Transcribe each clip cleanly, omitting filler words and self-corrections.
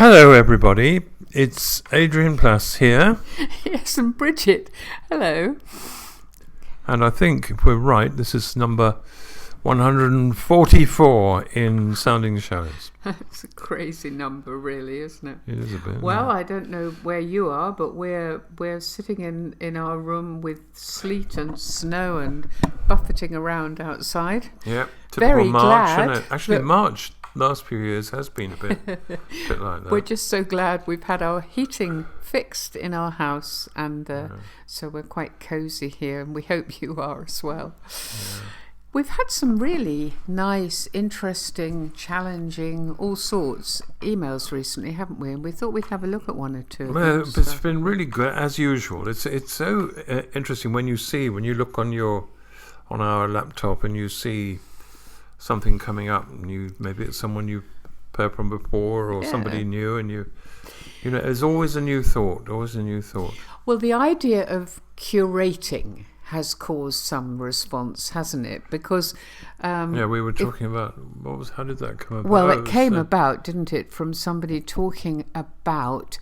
Hello, everybody. It's Adrian Plass here. Yes, and Bridget. Hello. And I think if we're right, this is number 144 in Sounding the Shadows. It's a crazy number, really, isn't it? It is a bit. Well, yeah. I don't know where you are, but we're sitting in our room with sleet and snow and buffeting around outside. Yeah, typical Very March, glad isn't it? Actually, March last few years has been a bit like that. We're just so glad we've had our heating fixed in our house, and so we're quite cosy here, and we hope you are as well. Yeah. We've had some really nice, interesting, challenging, all sorts emails recently, haven't we? And we thought we'd have a look at one or two of Well, them. it's been really good as usual. It's so interesting when you look on our laptop and you see something coming up, and maybe it's someone you've heard from before or somebody new, and you know, there's always a new thought. Well, the idea of curating has caused some response, hasn't it? Because we were talking about how did that come about? Well, it came about, didn't it, from somebody talking about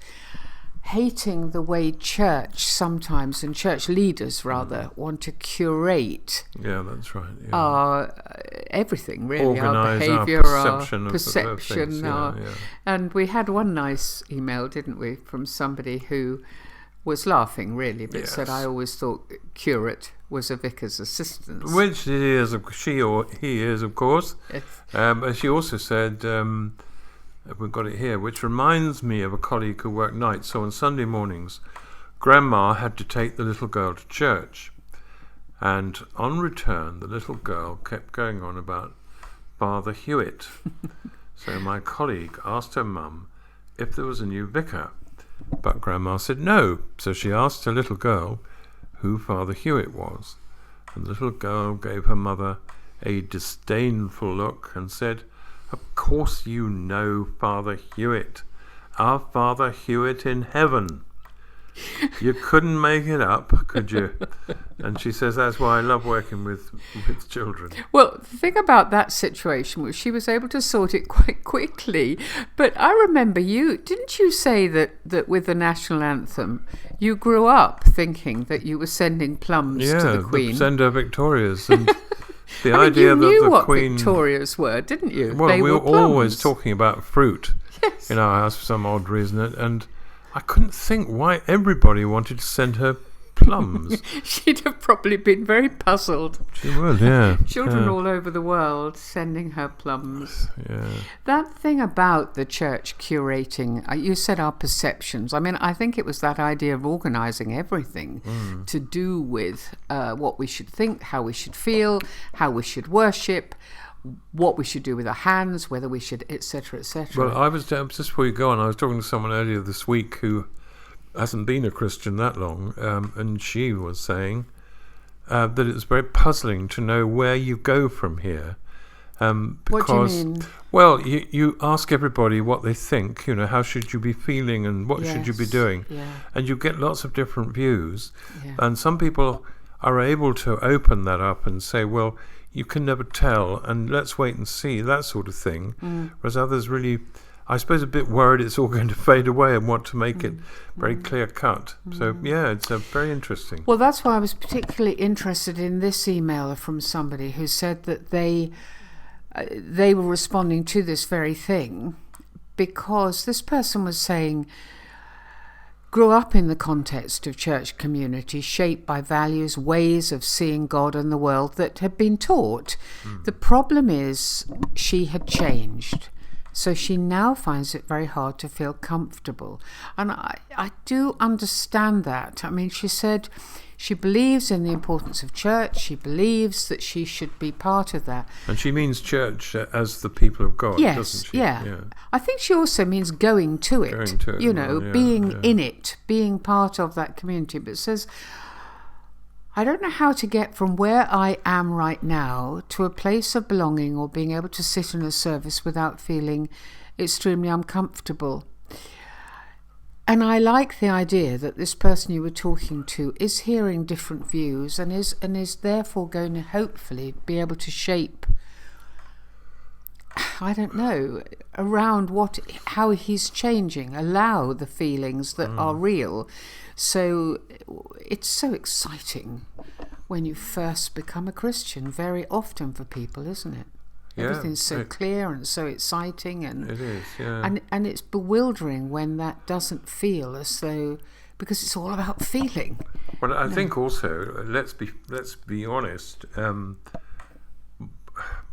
hating the way church sometimes, and church leaders rather, want to curate. Yeah, that's right. Yeah. Our everything, really, Organise our behaviour, our our perception, perception, and we had one nice email, didn't we, from somebody who was laughing, really, but said, I always thought curate was a vicar's assistant. Which it is, she or he is, of course. Yes. But she also said, we've got it here, which reminds me of a colleague who worked nights. So on Sunday mornings, Grandma had to take the little girl to church. And on return, the little girl kept going on about Father Hewitt. So my colleague asked her mum if there was a new vicar. But Grandma said no, so she asked her little girl who Father Hewitt was. And the little girl gave her mother a disdainful look and said, "Of course you know Father Hewitt, our Father Hewitt in heaven. You couldn't make it up, could you?" And she says, that's why I love working with children. Well, the thing about that situation was she was able to sort it quite quickly. But I remember didn't you say that with the national anthem, you grew up thinking that you were sending plums to the Queen? Yeah, send her Victorias. And the I idea mean, that you knew the what Queen... Victorias were, didn't you? Well, they we were plums. always talking about fruit Yes. in our house for some odd reason. And I couldn't think why everybody wanted to send her plums. She'd have probably been very puzzled. She would, yeah. Children all over the world sending her plums. Yeah. That thing about the church curating, you said our perceptions. I mean, I think it was that idea of organising everything to do with what we should think, how we should feel, how we should worship, what we should do with our hands, whether we should, etc., etc. Well, I was just before you go on, I was talking to someone earlier this week who hasn't been a Christian that long, and she was saying that it's very puzzling to know where you go from here. Because, what do you mean? Well, you ask everybody what they think, you know, how should you be feeling and what should you be doing? Yeah. And you get lots of different views. Yeah. And some people are able to open that up and say, well, you can never tell, and let's wait and see, that sort of thing. Whereas others really, I suppose, a bit worried it's all going to fade away and want to make it very clear cut. So, yeah, it's very interesting. Well, that's why I was particularly interested in this email from somebody who said that they were responding to this very thing because this person was saying, grew up in the context of church community shaped by values, ways of seeing God and the world that had been taught. The problem is she had changed. So she now finds it very hard to feel comfortable. And I do understand that. I mean, she said she believes in the importance of church. She believes that she should be part of that. And she means church as the people of God, doesn't she? Yeah. I think she also means going to it. Going to it, you know, well, being in it, being part of that community. But it says, I don't know how to get from where I am right now to a place of belonging or being able to sit in a service without feeling extremely uncomfortable. And I like the idea that this person you were talking to is hearing different views and is therefore going to hopefully be able to shape I don't know, around how he's changing. Allow the feelings that are real. So it's so exciting when you first become a Christian, very often for people, isn't it? Yeah, Everything's so clear and so exciting, and it is, yeah. and it's bewildering when that doesn't feel as though, because it's all about feeling. Well, I think also, let's be honest,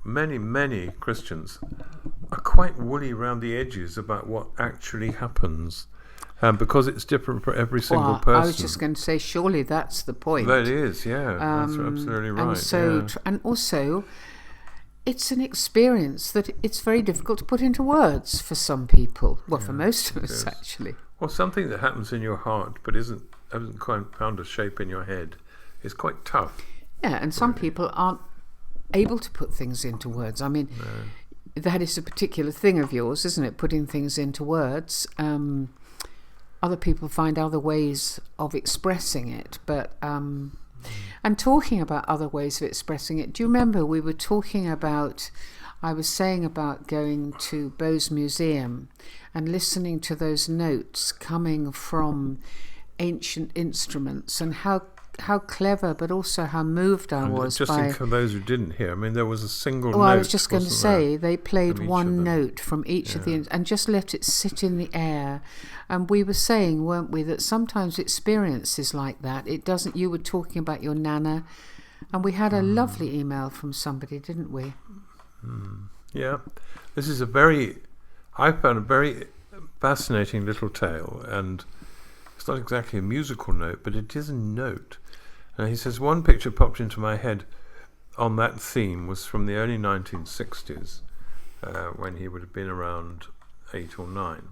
many Christians are quite woolly around the edges about what actually happens, because it's different for every single person. I was just going to say, surely that's the point. That is, yeah, that's absolutely right. And so, and also, it's an experience that it's very difficult to put into words for some people. Well, for most of us, actually. Well, something that happens in your heart but hasn't quite found a shape in your head is quite tough. Yeah, and some people aren't able to put things into words. I mean, that is a particular thing of yours, isn't it? Putting things into words. Other people find other ways of expressing it, but and talking about other ways of expressing it. Do you remember we were talking about, I was saying about going to Bose Museum and listening to those notes coming from ancient instruments, and how clever, but also how moved I was just by... for those who didn't hear, I mean, there was a single note. Well, I was just going to say, they played from each one of them? note from each of the... and just let it sit in the air. And we were saying, weren't we, that sometimes experiences like that, it doesn't... You were talking about your nana, and we had a lovely email from somebody, didn't we? Yeah. This is I found a very fascinating little tale, and it's not exactly a musical note, but it is a note. And he says, one picture popped into my head on that theme was from the early 1960s, when he would have been around 8 or 9.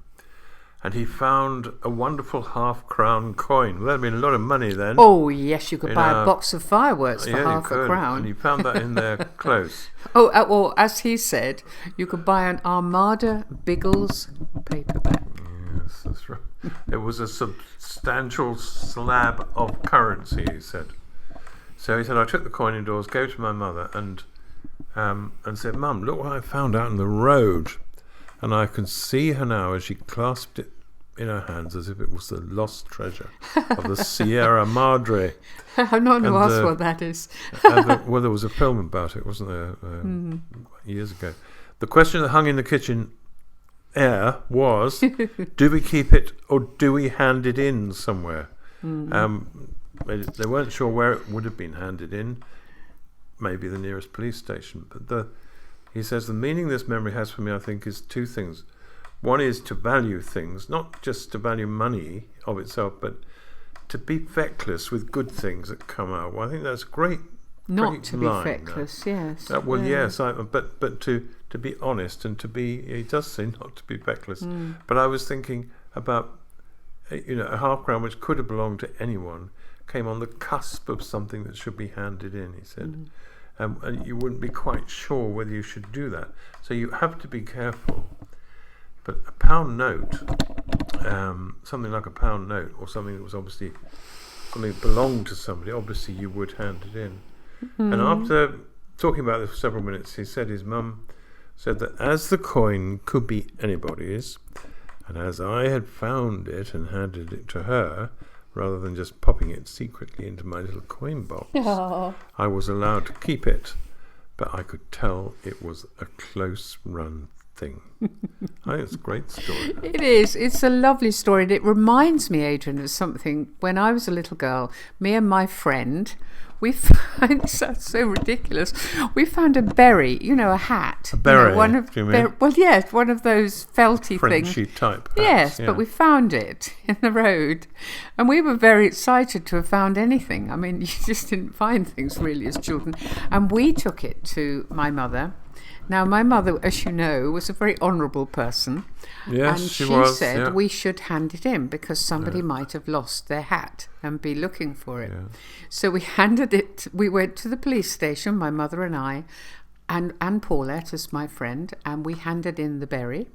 And he found a wonderful half-crown coin. Well, that'd been a lot of money then. Oh, yes, you could buy a box of fireworks for half a crown. And he found that in there close. Oh, well, as he said, you could buy an Armada Biggles paperback. Yes, that's right. It was a substantial slab of currency, he said. So he said, I took the coin indoors, gave it to my mother, and said, Mum, look what I found out on the road. And I can see her now as she clasped it in her hands as if it was the lost treasure of the Sierra Madre. I'm not going to ask what that is. Well, there was a film about it, wasn't there, years ago. The question that hung in the kitchen air was, do we keep it or do we hand it in somewhere? They weren't sure where it would have been handed in, maybe the nearest police station. But he says the meaning this memory has for me, I think, is two things. One is to value things, not just to value money of itself, but to be feckless with good things that come out. Well, I think that's great. Not to be line, feckless, yes. Yes, but to be honest and to be, he does say not to be feckless. But I was thinking about, a half crown which could have belonged to anyone came on the cusp of something that should be handed in, he said. And you wouldn't be quite sure whether you should do that. So you have to be careful. But a pound note, something like a pound note, or something that was obviously something that belonged to somebody, obviously you would hand it in. And after talking about this for several minutes, he said his mum said that as the coin could be anybody's, and as I had found it and handed it to her, rather than just popping it secretly into my little coin box, I was allowed to keep it, but I could tell it was a close-run thing. I think it's a great story. It is. It's a lovely story. And it reminds me, Adrian, of something. When I was a little girl, me and my friend, we found, so ridiculous, we found a berry, a hat. A beret, do you mean? Well, yes, one of those felty Frenchy things. type hats, Yes, yeah. but we found it in the road. And we were very excited to have found anything. I mean, you just didn't find things really as children. And we took it to my mother. Now, my mother, as you know, was a very honourable person. Yes, and she was, said yeah. we should hand it in because somebody might have lost their hat and be looking for it. Yeah. So we handed it. We went to the police station, my mother and I, and Paulette as my friend, and we handed in the berry.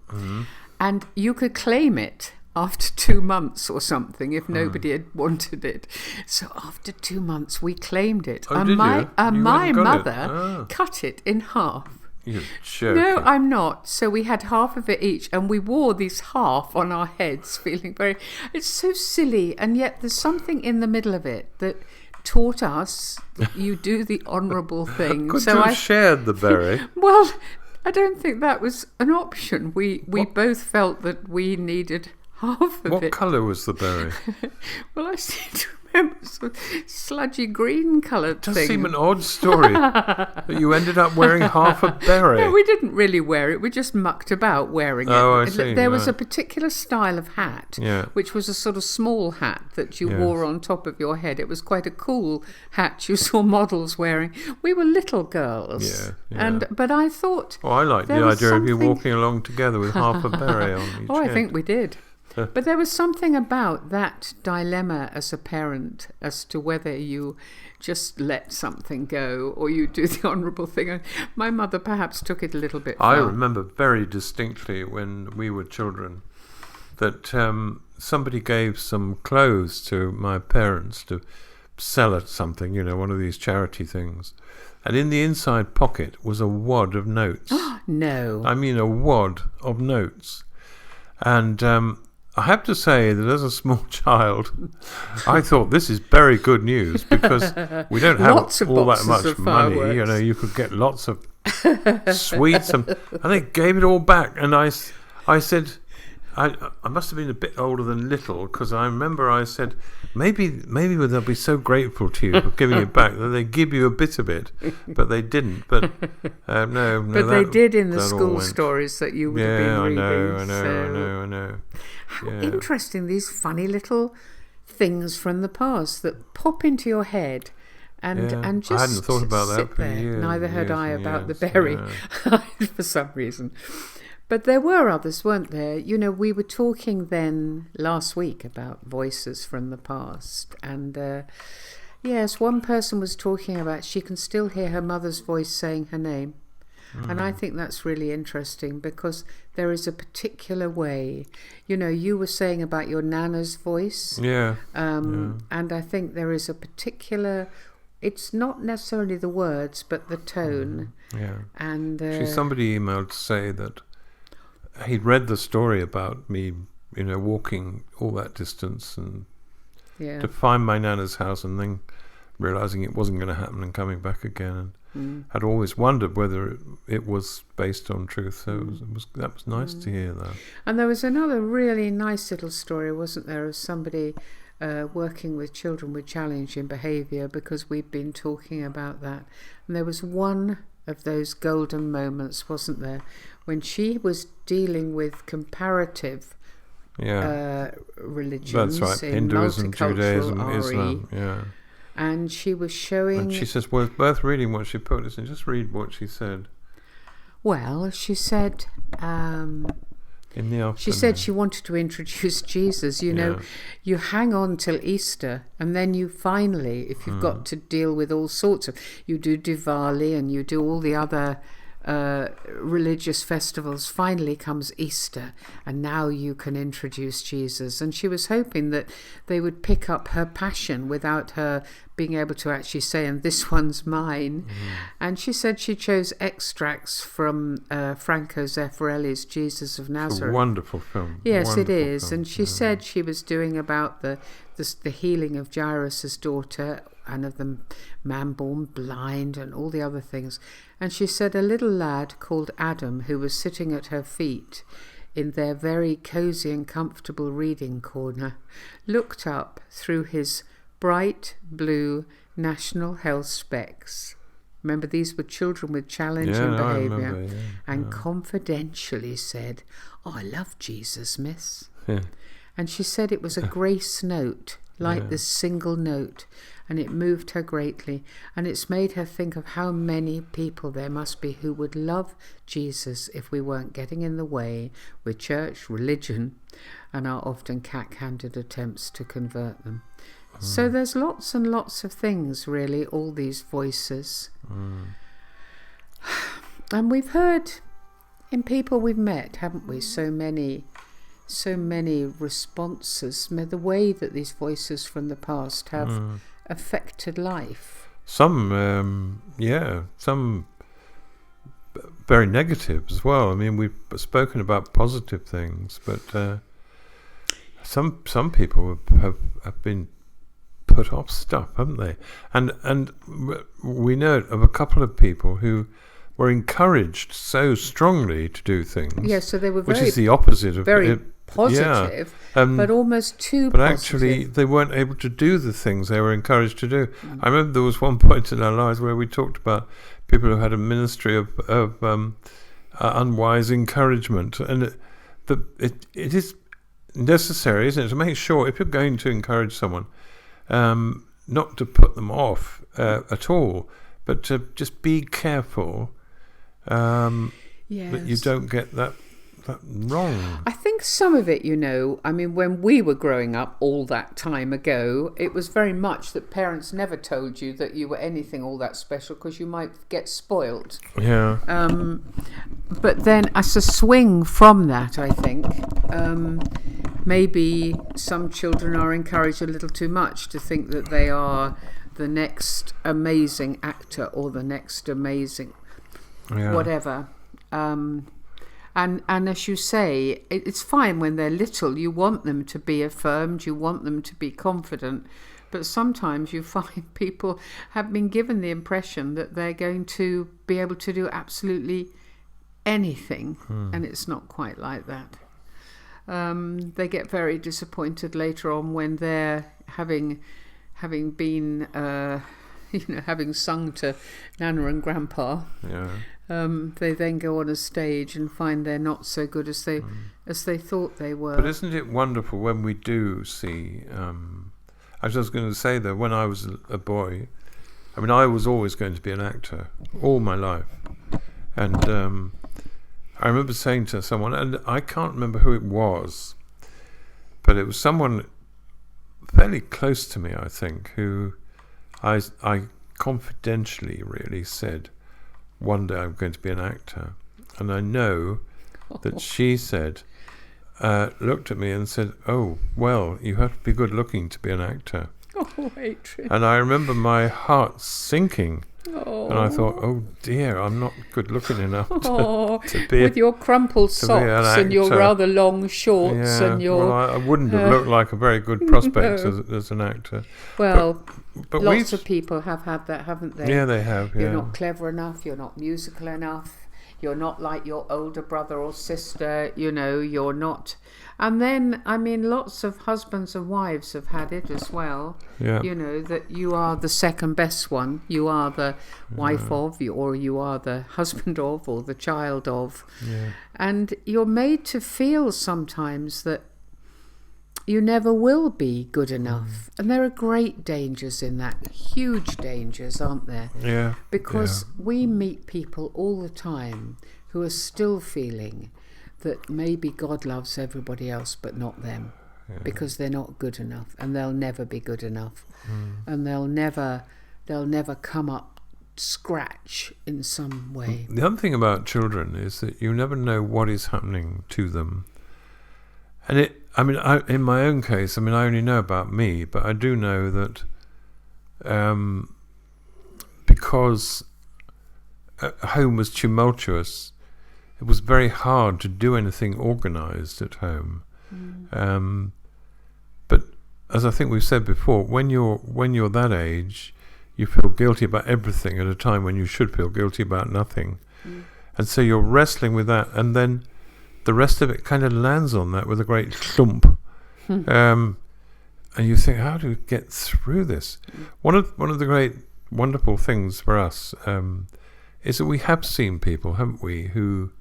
And you could claim it after 2 months or something if nobody had wanted it. So after 2 months we claimed it. Oh, and did my you? You went my and got it? mother cut it in half. You're joking. No, I'm not. So we had half of it each, and we wore this half on our heads, feeling very... It's so silly, and yet there's something in the middle of it that taught us that you do the honourable thing. Could so you have shared the berry? Well, I don't think that was an option. We both felt that we needed half of it. What colour was the berry? Well, I seem to remember some sludgy green coloured thing. It does seem an odd story that you ended up wearing half a berry. No, we didn't really wear it. We just mucked about wearing it. Oh, I see. There was a particular style of hat, Yeah. which was a sort of small hat that you wore on top of your head. It was quite a cool hat you saw models wearing. We were little girls. Yeah. But I thought... Oh, I like the there was idea of you something- walking along together with half a berry on each Oh, I head. think we did. But there was something about that dilemma as a parent as to whether you just let something go or you do the honourable thing. And my mother perhaps took it a little bit far. I remember very distinctly when we were children that somebody gave some clothes to my parents to sell at something, one of these charity things. And in the inside pocket was a wad of notes. No. I mean a wad of notes. And I have to say that as a small child, I thought this is very good news because we don't have Lots of all that boxes much of money. fireworks. You could get lots of sweets, and they gave it all back. And I said, I must have been a bit older than little because I remember I said, maybe they'll be so grateful to you for giving it back that they give you a bit of it, but they didn't. But no. But they did in the that all school went. stories that you would have been Yeah, reading. I know. How Yeah. interesting, these funny little things from the past that pop into your head and just I hadn't thought about that sit for there. years. Neither had years I and about the years, berry yeah. for some reason. But there were others, weren't there? We were talking then last week about voices from the past. And yes, one person was talking about she can still hear her mother's voice saying her name. And I think that's really interesting because there is a particular way. You were saying about your nana's voice. Yeah. And I think there is a particular... It's not necessarily the words, but the tone. Yeah. And Somebody emailed to say that he'd read the story about me, walking all that distance and to find my nana's house and then realising it wasn't going to happen and coming back again. And had always wondered whether it was based on truth. So that was nice to hear that. And there was another really nice little story, wasn't there, of somebody working with children with challenging behaviour, because we've been talking about that. And there was one of those golden moments, wasn't there, when she was dealing with comparative religions. That's right, in Hinduism, multicultural Judaism, RE, Islam, yeah. And she was showing... And she says, well, it's worth reading what she put. Listen, just read what she said. Well, she said... in the afternoon. She said she wanted to introduce Jesus. You hang on till Easter, and then you finally, if you've got to deal with all sorts of... You do Diwali and you do all the other religious festivals. Finally comes Easter, and now you can introduce Jesus. And she was hoping that they would pick up her passion without her being able to actually say, and this one's mine. And she said she chose extracts from Franco Zeffirelli's Jesus of Nazareth. It's a wonderful film. Yes, wonderful it is. film. And she said she was doing about the healing of Jairus' daughter and of the man born blind and all the other things. And she said a little lad called Adam, who was sitting at her feet in their very cosy and comfortable reading corner, looked up through his bright blue National Health specs. Remember, these were children with challenging behaviour. And confidentially said, "Oh, I love Jesus, miss." Yeah. And she said it was a grace note, like this single note, and it moved her greatly. And it's made her think of how many people there must be who would love Jesus if we weren't getting in the way with church, religion, and our often cack-handed attempts to convert them. So there's lots and lots of things, really, all these voices. And we've heard in people we've met, haven't we, so many responses, the way that these voices from the past have affected life. Some very negative as well. I mean, we've spoken about positive things, but some people have been put off stuff, haven't they? And we know of a couple of people who were encouraged so strongly to do things. Yeah, so they were which is the opposite of very positive, but almost too but positive. Actually, they weren't able to do the things they were encouraged to do. I remember there was one point in our lives where we talked about people who had a ministry of unwise encouragement, and it is necessary, isn't it, to make sure if you're going to encourage someone, not to put them off at all, but to just be careful that you don't get that wrong. I think some of it, I mean, when we were growing up all that time ago, it was very much that parents never told you that you were anything all that special because you might get spoilt. Yeah. But then as a swing from that, I think, maybe some children are encouraged a little too much to think that they are the next amazing actor or the next amazing whatever. And as you say, it's fine when they're little. You want them to be affirmed. You want them to be confident. But sometimes you find people have been given the impression that they're going to be able to do absolutely anything. And it's not quite like that. They get very disappointed later on when they're having been, having sung to Nana and Grandpa. Yeah. They then go on a stage and find they're not so good as they thought they were. But isn't it wonderful when we do see? I was just going to say that when I was a boy, I mean, I was always going to be an actor all my life, and I remember saying to someone, and I can't remember who it was, but it was someone fairly close to me, I think, who I confidentially really said, one day I'm going to be an actor. And I know that she said, looked at me and said, oh, well, you have to be good looking to be an actor. Oh, Adrian. And I remember my heart sinking. Oh. And I thought, oh dear, I'm not good looking enough to be with your crumpled socks and your rather long shorts and your... Well, I wouldn't have looked like a very good prospect as an actor. Well, but lots of people have had that, haven't they? Yeah, they have. You're not clever enough, you're not musical enough, you're not like your older brother or sister, you're not... And then, I mean, lots of husbands and wives have had it as well. Yeah. That you are the second best one. You are the wife of, or you are the husband of, or the child of. Yeah. And you're made to feel sometimes that you never will be good enough. And there are great dangers in that. Huge dangers, aren't there? Yeah. Because we meet people all the time who are still feeling that maybe God loves everybody else but not them, because they're not good enough, and they'll never be good enough, and they'll never come up scratch in some way. The other thing about children is that you never know what is happening to them, and in my own case, I only know about me, but I do know that because home was tumultuous, it was very hard to do anything organised at home. But as I think we've said before, when you're that age, you feel guilty about everything at a time when you should feel guilty about nothing. And so you're wrestling with that, and then the rest of it kind of lands on that with a great thump. And you think, how do we get through this? One of the great wonderful things for us is that we have seen people, haven't we, who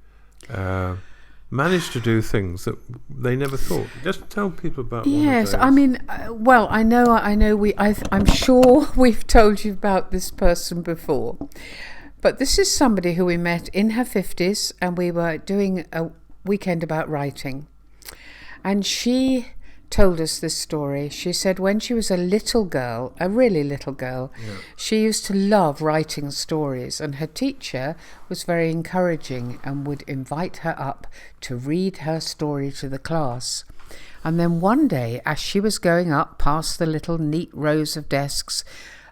managed to do things that they never thought. Just tell people about one of those. I mean, well, I know. I'm sure we've told you about this person before, but this is somebody who we met in her 50s, and we were doing a weekend about writing, and she told us this story. She said when she was a little girl, a really little girl, she used to love writing stories, and her teacher was very encouraging and would invite her up to read her story to the class. And then one day, as she was going up past the little neat rows of desks,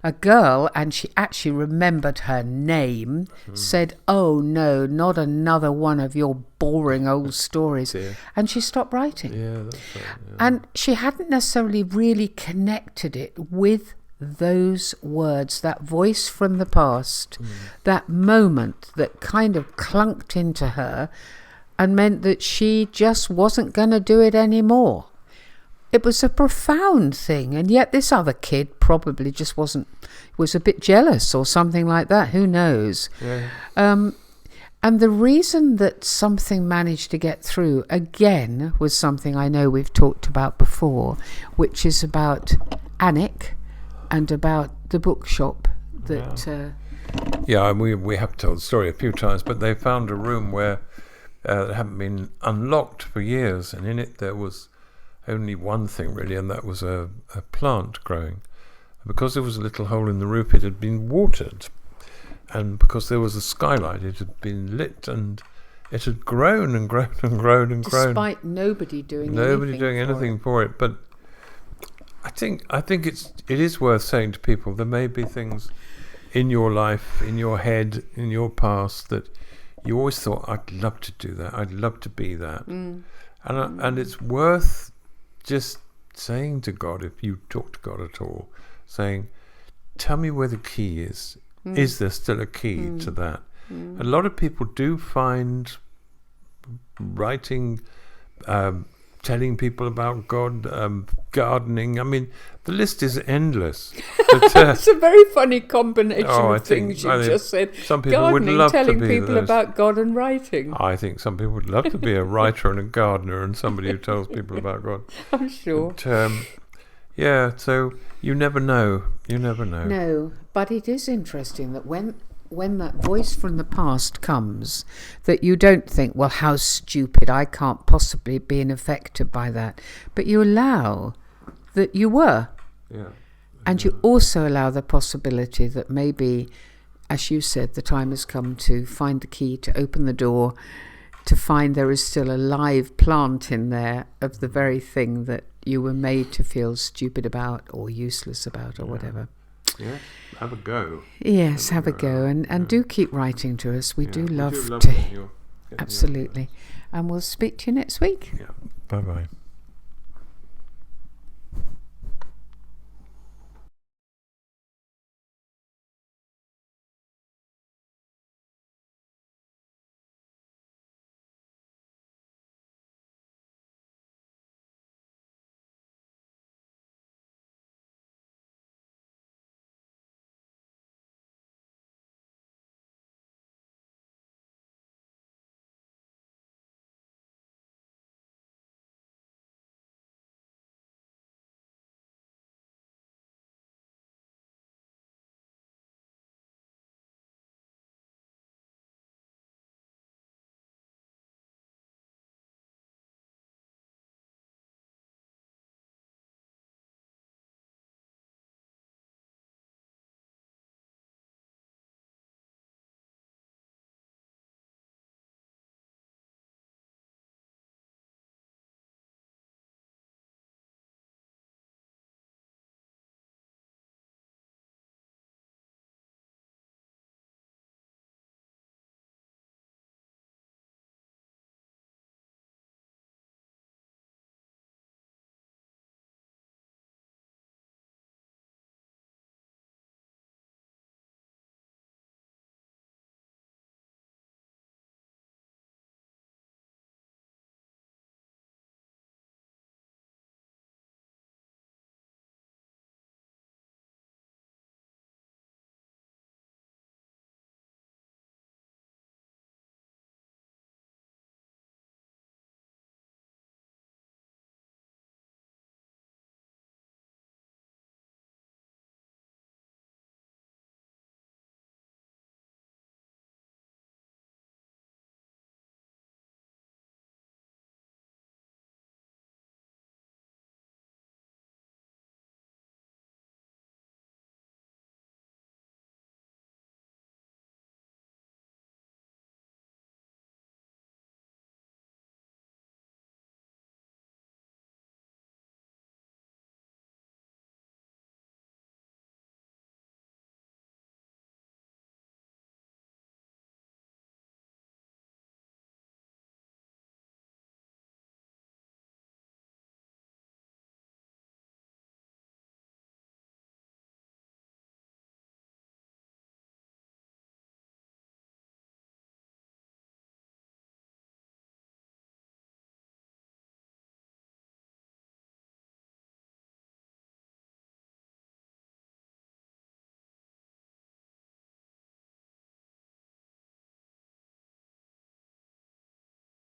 a girl, and she actually remembered her name, said, "Oh no, not another one of your boring old stories." And she stopped writing. Yeah, that's right. Yeah. And she hadn't necessarily really connected it with those words, that voice from the past, that moment that kind of clunked into her and meant that she just wasn't going to do it anymore. It was a profound thing, and yet this other kid probably just was a bit jealous or something like that. Who knows? Yeah. And the reason that something managed to get through, again, was something I know we've talked about before, which is about Anik and about the bookshop that... Yeah, and we have told the story a few times, but they found a room where it hadn't been unlocked for years, and in it there was only one thing really, and that was a plant growing. Because there was a little hole in the roof, it had been watered, and because there was a skylight, it had been lit, and it had grown and grown and grown and grown. Despite nobody doing anything for it. But I think it is worth saying to people, there may be things in your life, in your head, in your past that you always thought, I'd love to do that, I'd love to be that. And it's worth just saying to God, if you talk to God at all, saying, tell me where the key is. Is there still a key to that? A lot of people do find writing, telling people about God, gardening. I mean, the list is endless. But, it's a very funny combination of things you just said. Some people gardening, would love telling to be people about God, and writing. I think some people would love to be a writer and a gardener and somebody who tells people about God. I'm sure. But, so you never know. You never know. No, but it is interesting that when that voice from the past comes, that you don't think, well, how stupid, I can't possibly be affected by that. But you allow that you were. Yeah. And you also allow the possibility that maybe, as you said, the time has come to find the key, to open the door, to find there is still a live plant in there of the very thing that you were made to feel stupid about or useless about or whatever. Yeah, have a go. Yes, have a go. And do keep writing to us. We do love to. Absolutely. And we'll speak to you next week. Yeah, bye-bye.